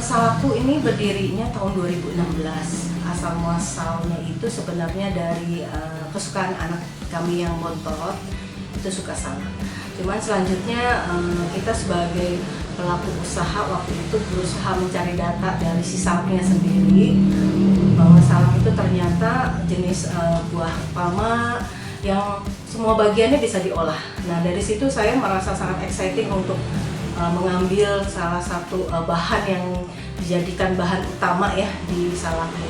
Salakku ini berdirinya tahun 2016. Asal muasalnya itu sebenarnya dari kesukaan anak kami yang bontot, itu suka salak. Cuman selanjutnya kita sebagai pelaku usaha waktu itu berusaha mencari data dari si salaknya sendiri, bahwa salak itu ternyata jenis buah palma yang semua bagiannya bisa diolah. Nah, dari situ saya merasa sangat exciting untuk mengambil salah satu bahan yang dijadikan bahan utama ya di salakku.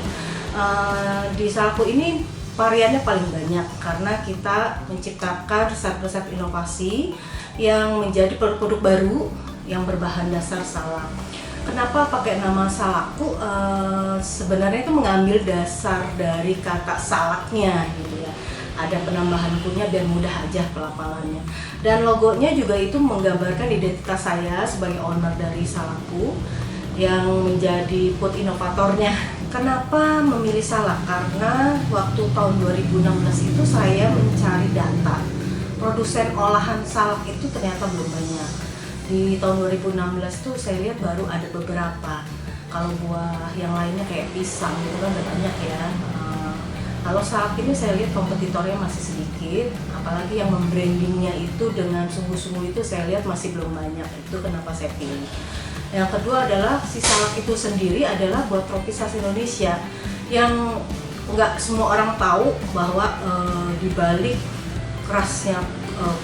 Di salakku ini variannya paling banyak karena kita menciptakan resep-resep inovasi yang menjadi produk-produk baru yang berbahan dasar salak. Kenapa pakai nama salakku? Sebenarnya itu mengambil dasar dari kata salaknya gitu ya. Ada penambahan kunya biar mudah aja pelafalannya. Dan logonya juga itu menggambarkan identitas saya sebagai owner dari salakku yang menjadi food inovatornya. Kenapa memilih salak? Karena waktu tahun 2016 itu saya mencari data. Produsen olahan salak itu ternyata belum banyak. Di tahun 2016 tuh saya lihat baru ada beberapa. Kalau buah yang lainnya kayak pisang itu kan udah banyak ya. Kalau salak ini saya lihat kompetitornya masih sedikit, apalagi yang membrandingnya itu dengan sungguh-sungguh itu saya lihat masih belum banyak. Itu kenapa saya pilih. Yang kedua adalah si salak itu sendiri adalah buat tropis khas Indonesia yang nggak semua orang tahu bahwa di balik kerasnya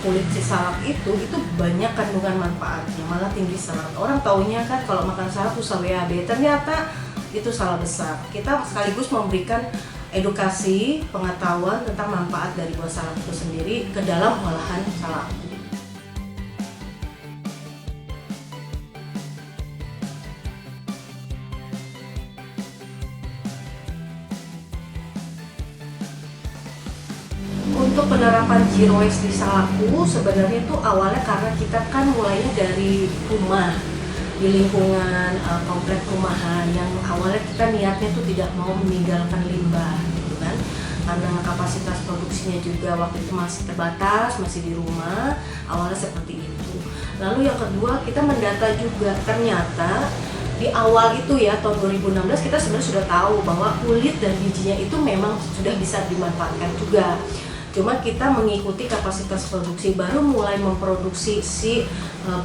kulit si salak itu banyak kandungan manfaatnya, malah tinggi sangat. Orang taunya kan kalau makan salak susah WAB, ternyata itu salah besar. Kita sekaligus memberikan edukasi, pengetahuan tentang manfaat dari buah salak itu sendiri ke dalam olahan salak. Untuk penerapan zero waste di salakku sebenarnya itu awalnya karena kita kan mulainya dari rumah, di lingkungan komplek perumahan yang awalnya kita niatnya tuh tidak mau meninggalkan limbah gitu kan, karena kapasitas produksinya juga waktu itu masih terbatas, masih di rumah, awalnya seperti itu. Lalu yang kedua kita mendata juga, ternyata di awal itu ya tahun 2016 kita sebenarnya sudah tahu bahwa kulit dan bijinya itu memang sudah bisa dimanfaatkan juga. Cuma kita mengikuti kapasitas produksi, baru mulai memproduksi si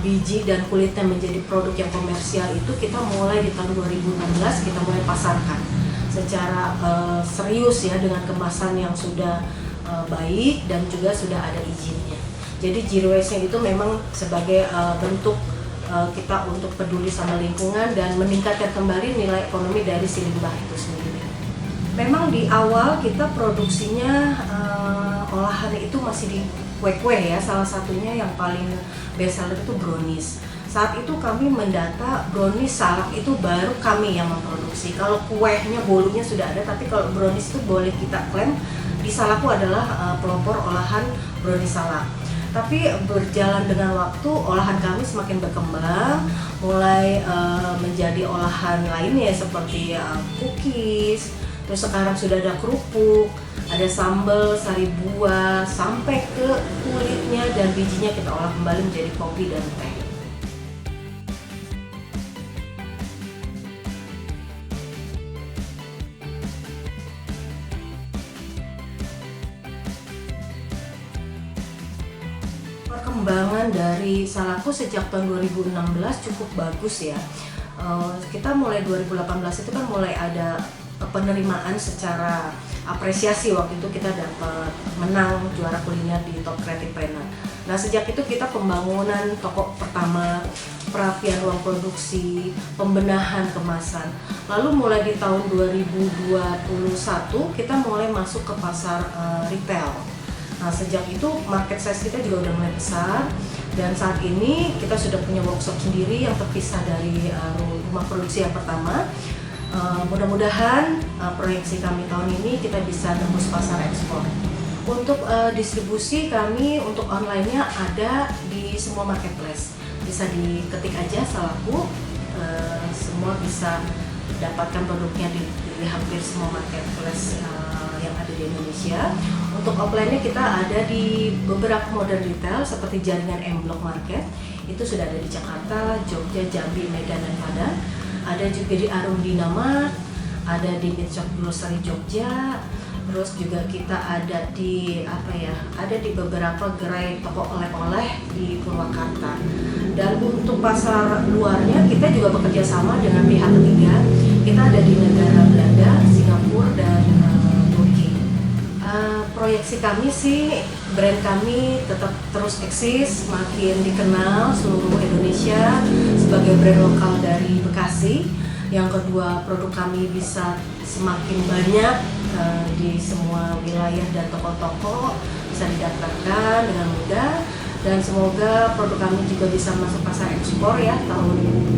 biji dan kulitnya menjadi produk yang komersial itu kita mulai di tahun 2016 kita mulai pasarkan secara serius ya, dengan kemasan yang sudah baik dan juga sudah ada izinnya. Jadi zero waste itu memang sebagai bentuk kita untuk peduli sama lingkungan dan meningkatkan kembali nilai ekonomi dari si limbah itu sendiri. Memang di awal kita produksinya olahan itu masih di kue-kue ya, salah satunya yang paling best seller itu brownies. Saat itu kami mendata brownies salak itu baru kami yang memproduksi. Kalau kuenya, bolunya sudah ada, tapi kalau brownies itu boleh kita klaim di salakku adalah pelopor olahan brownies salak. Tapi berjalan dengan waktu olahan kami semakin berkembang, mulai menjadi olahan lainnya seperti cookies. Terus sekarang sudah ada kerupuk, ada sambal, sari buah, sampai ke kulitnya dan bijinya kita olah kembali menjadi kopi dan teh. Perkembangan dari salakku sejak tahun 2016 cukup bagus ya. Kita mulai 2018 itu kan mulai ada penerimaan secara apresiasi. Waktu itu kita dapat menang juara kuliner di Top Creative Planner. Nah, sejak itu kita pembangunan toko pertama, perapian ruang produksi, pembenahan kemasan. Lalu mulai di tahun 2021 kita mulai masuk ke pasar retail. Nah, sejak itu market size kita juga udah mulai besar, dan saat ini kita sudah punya workshop sendiri yang terpisah dari rumah produksi yang pertama. Mudah-mudahan proyeksi kami tahun ini kita bisa tembus pasar ekspor. Untuk distribusi kami untuk online-nya ada di semua marketplace. Bisa diketik aja salakku, semua bisa dapatkan produknya di hampir semua marketplace yang ada di Indonesia. Untuk offline-nya kita ada di beberapa modern retail seperti jaringan M Block Market, itu sudah ada di Jakarta, Jogja, Jambi, Medan, dan Padang. ada juga di Arum Dinamart, ada di Midshop Grocery Jogja, terus juga kita ada di ada di beberapa gerai toko oleh-oleh di Purwakarta. Dan untuk pasar luarnya kita juga bekerja sama dengan pihak ketiga. Kita ada di negara Belanda, Singapura, dan Turki. Proyeksi kami sih brand kami tetap terus eksis, makin dikenal seluruh Indonesia sebagai brand lokal dari Bekasi. Yang kedua, produk kami bisa semakin banyak di semua wilayah dan toko-toko, bisa didaftarkan dengan mudah, dan semoga produk kami juga bisa masuk pasar ekspor ya tahun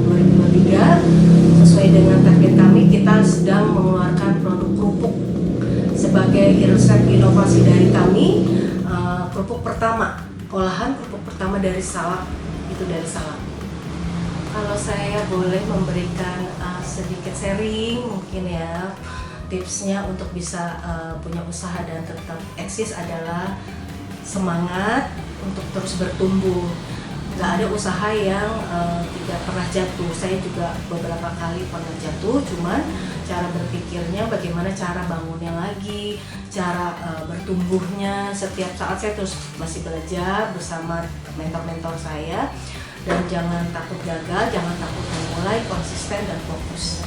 2023. Sesuai dengan target kami, kita sedang mengeluarkan produk kerupuk sebagai resep inovasi dari kami. Kerupuk pertama, olahan kerupuk pertama dari salak, itu dari salak. Kalau saya boleh memberikan sedikit sharing mungkin ya, tipsnya untuk bisa punya usaha dan tetap eksis adalah semangat untuk terus bertumbuh. Gak ada usaha yang tidak pernah jatuh. Saya juga beberapa kali pernah jatuh, cuman cara berpikirnya bagaimana cara bangunnya lagi, cara bertumbuhnya. Setiap saat saya terus masih belajar bersama mentor-mentor saya. Dan jangan takut gagal, jangan takut memulai, konsisten dan fokus.